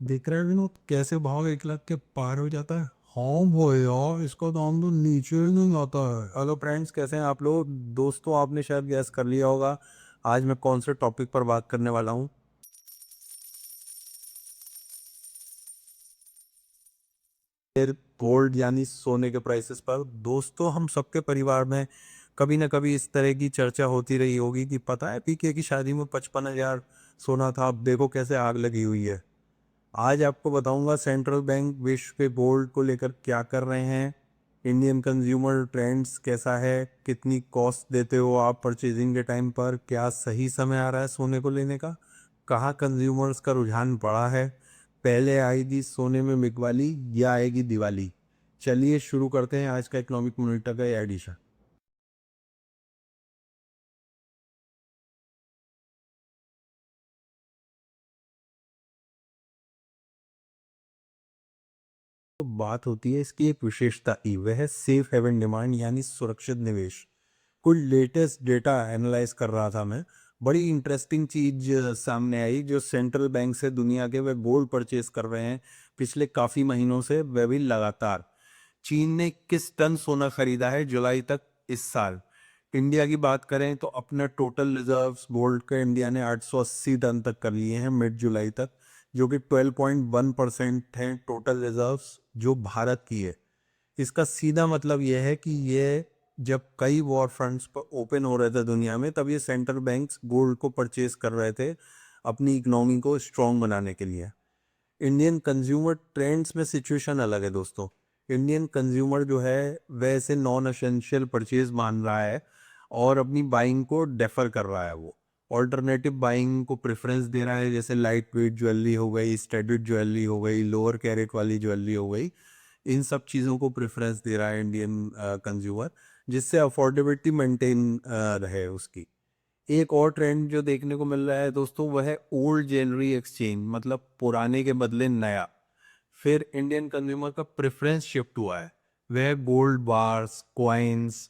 देख रहे हो विनोद कैसे भाव 1 लाख के पार हो जाता है। हाँ भाई यार, इसका दाम तो नीचे ही नहीं आता है। हेलो फ्रेंड्स, कैसे हैं आप लोग। दोस्तों, आपने शायद गैस कर लिया होगा आज मैं कौन से टॉपिक पर बात करने वाला हूँ। फिर गोल्ड यानी सोने के प्राइसेस पर। दोस्तों, हम सबके परिवार में कभी ना कभी इस तरह की चर्चा होती रही होगी कि पता है पीके की शादी में 55,000 सोना था, अब देखो कैसे आग लगी हुई है। आज आपको बताऊंगा सेंट्रल बैंक विश्व के गोल्ड को लेकर क्या कर रहे हैं, इंडियन कंज्यूमर ट्रेंड्स कैसा है, कितनी कॉस्ट देते हो आप परचेजिंग के टाइम पर, क्या सही समय आ रहा है सोने को लेने का, कहाँ कंज्यूमर्स का रुझान बढ़ा है, पहले आएगी सोने में बिकवाली या आएगी दिवाली। चलिए शुरू करते हैं आज का इकोनॉमिक मॉनिटर का यह एडिशन। तो बात होती है इसकी एक विशेषता की, वह है सेफ हेवन डिमांड यानी सुरक्षित निवेश। कुछ लेटेस्ट डेटा एनालाइज कर रहा था मैं। बड़ी इंटरेस्टिंग चीज सामने आई, जो सेंट्रल बैंक से दुनिया के वे गोल्ड परचेज कर रहे हैं पिछले काफी महीनों से, वह भी लगातार। चीन ने किस टन सोना खरीदा है जुलाई तक इस साल। इंडिया की बात करें तो अपना टोटल रिजर्व्स गोल्ड के इंडिया ने 880 टन तक कर लिए हैं मिड जुलाई तक, जो कि 12.1% है टोटल रिजर्व्स जो भारत की है। इसका सीधा मतलब यह है कि ये जब कई वॉर फ्रंट्स पर ओपन हो रहे थे दुनिया में, तब ये सेंट्रल बैंक्स गोल्ड को परचेज कर रहे थे अपनी इकोनॉमी को स्ट्रांग बनाने के लिए। इंडियन कंज्यूमर ट्रेंड्स में सिचुएशन अलग है दोस्तों। इंडियन कंज्यूमर जो है वैसे नॉन एसेंशियल परचेज मान रहा है और अपनी बाइंग को डेफर कर रहा है। वो ऑल्टरनेटिव बाइंग को प्रेफरेंस दे रहा है, जैसे लाइट वेट ज्वेलरी हो गई, स्टडीड ज्वेलरी हो गई, लोअर कैरेट वाली ज्वेलरी हो गई। इन सब चीज़ों को प्रेफरेंस दे रहा है इंडियन कंज्यूमर, जिससे अफोर्डेबिलिटी मेंटेन रहे उसकी। एक और ट्रेंड जो देखने को मिल रहा है दोस्तों, वह है ओल्ड ज्वेलरी एक्सचेंज, मतलब पुराने के बदले नया। फिर इंडियन कंज्यूमर का प्रेफरेंस शिफ्ट हुआ है, वह gold bars, coins,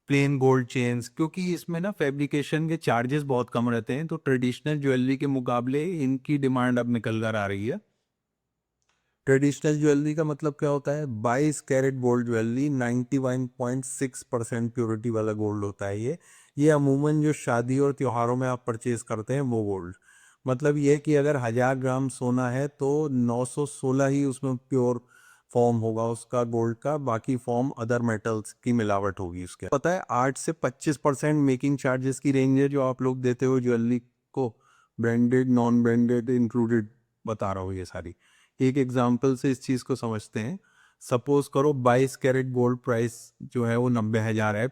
plane gold chains, क्योंकि इसमें ना फैब्रिकेशन के चार्जेस बहुत कम रहते हैं, तो ट्रेडिशनल ज्वेलरी के मुकाबले इनकी डिमांड अब निकल कर आ रही है। ट्रेडिशनल ज्वेलरी का मतलब क्या होता है? 22 कैरेट गोल्ड ज्वेलरी, 91.6% प्योरिटी वाला गोल्ड होता है ये अमूमन जो शादी और त्योहारों में आप परचेज करते हैं वो गोल्ड। मतलब ये कि अगर 1000 ग्राम सोना है तो 916 ही उसमें प्योर फॉर्म होगा उसका गोल्ड का, बाकी फॉर्म अदर मेटल्स की मिलावट होगी उसके। पता है 8 से 25% मेकिंग चार्जेस की रेंज है जो आप लोग देते हो ज्वेलरी को, ब्रांडेड नॉन ब्रांडेड इंक्लूडेड बता रहा हूँ ये सारी। एक एग्जाम्पल से इस चीज़ को समझते हैं। सपोज करो 22 कैरेट गोल्ड प्राइस जो है वो 90,000 है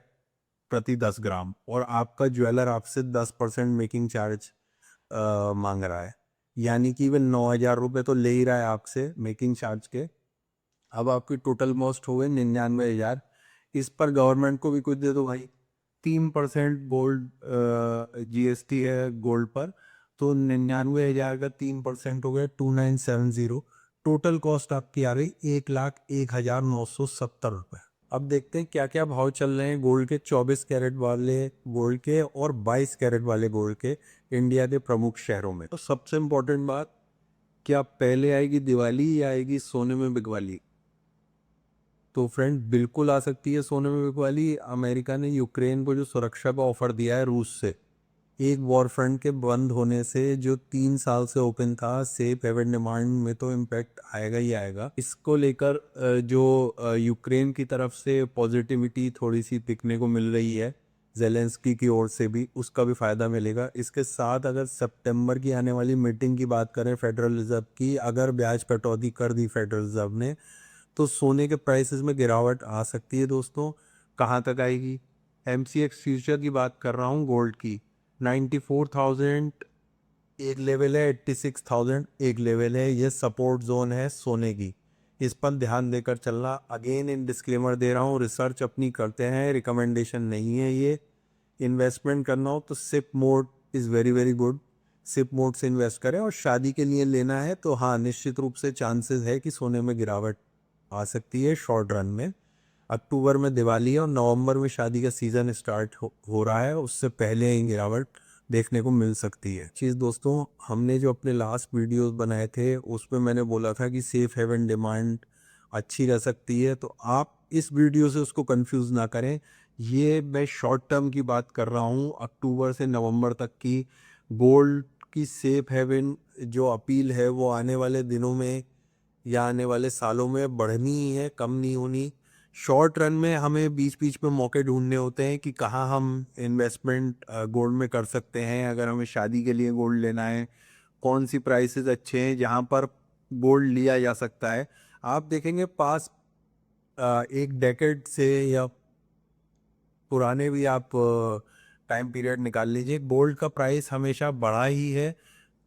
प्रति 10 ग्राम, और आपका ज्वेलर आपसे 10% मेकिंग चार्ज मांग रहा है, यानी कि वह 9,000 रुपये तो ले ही रहा है आपसे मेकिंग चार्ज के। अब आपकी टोटल कॉस्ट हो गई 99,000। इस पर गवर्नमेंट को भी कुछ दे दो भाई, 3% गोल्ड जीएसटी है गोल्ड पर, तो 99,000 का 3% हो गया 2970। टोटल कॉस्ट आपकी आ रही 1,01,970 रुपये। अब देखते हैं क्या क्या भाव चल रहे हैं गोल्ड के, 24 कैरेट वाले गोल्ड के और 22 कैरेट वाले गोल्ड के इंडिया के प्रमुख शहरों में। तो सबसे इम्पोर्टेंट बात, क्या पहले आएगी दिवाली या आएगी सोने में बिकवाली? तो फ्रेंड, बिल्कुल आ सकती है सोने में बिकवाली। अमेरिका ने यूक्रेन को जो सुरक्षा का ऑफर दिया है रूस से, एक वॉर फ्रंट के बंद होने से जो 3 साल से ओपन था, सेफ हेवन डिमांड में तो इम्पैक्ट आएगा ही आएगा। इसको लेकर जो यूक्रेन की तरफ से पॉजिटिविटी थोड़ी सी दिखने को मिल रही है, जेलेंस्की की ओर से भी, उसका भी फायदा मिलेगा। इसके साथ अगर सितंबर की आने वाली मीटिंग की बात करें फेडरल रिजर्व की, अगर ब्याज कटौती कर दी फेडरल रिजर्व ने, तो सोने के प्राइसेस में गिरावट आ सकती है दोस्तों। कहाँ तक आएगी? एमसीएक्स फ्यूचर की बात कर रहा हूँ गोल्ड की, 94,000 एक लेवल है, 86,000 एक लेवल है, ये सपोर्ट जोन है सोने की। इस पर ध्यान देकर चलना। अगेन इन डिस्क्लेमर दे रहा हूँ, रिसर्च अपनी करते हैं, रिकमेंडेशन नहीं है ये। इन्वेस्टमेंट करना हो तो SIP mode is very very good, SIP mode से इन्वेस्ट करें। और शादी के लिए लेना है तो हाँ, निश्चित रूप से चांसेस है कि सोने में गिरावट आ सकती है शॉर्ट रन में। अक्टूबर में दिवाली है और नवंबर में शादी का सीज़न स्टार्ट हो रहा है, उससे पहले ही गिरावट देखने को मिल सकती है। चीज़ दोस्तों, हमने जो अपने लास्ट वीडियोस बनाए थे उसमें मैंने बोला था कि सेफ हेवन डिमांड अच्छी रह सकती है, तो आप इस वीडियो से उसको कंफ्यूज ना करें। ये मैं शॉर्ट टर्म की बात कर रहा हूँ, अक्टूबर से नवंबर तक की गोल्ड की सेफ हेवन जो अपील है वो आने वाले दिनों में या आने वाले सालों में बढ़नी ही है, कम नहीं होनी। शॉर्ट रन में हमें बीच बीच में मौके ढूंढने होते हैं कि कहाँ हम इन्वेस्टमेंट गोल्ड में कर सकते हैं। अगर हमें शादी के लिए गोल्ड लेना है, कौन सी प्राइसेस अच्छे हैं जहाँ पर गोल्ड लिया जा सकता है। आप देखेंगे पास एक डेकेड से या पुराने भी आप टाइम पीरियड निकाल लीजिए, गोल्ड का प्राइस हमेशा बढ़ा ही है,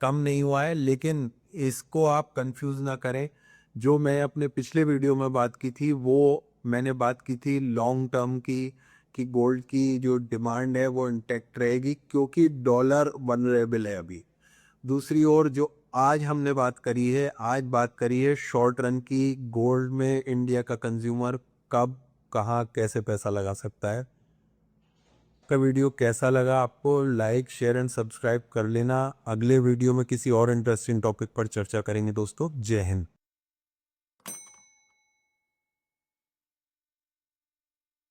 कम नहीं हुआ है। लेकिन इसको आप कंफ्यूज ना करें। जो मैं अपने पिछले वीडियो में बात की थी वो मैंने बात की थी लॉन्ग टर्म की, कि गोल्ड की जो डिमांड है वो इंटैक्ट रहेगी क्योंकि डॉलर वनरेबल है अभी। दूसरी ओर जो आज हमने बात करी है, आज बात करी है शॉर्ट रन की, गोल्ड में इंडिया का कंज्यूमर कब कहाँ कैसे पैसा लगा सकता है। का वीडियो कैसा लगा आपको, लाइक शेयर एंड सब्सक्राइब कर लेना। अगले वीडियो में किसी और इंटरेस्टिंग टॉपिक पर चर्चा करेंगे दोस्तों। जय हिंद।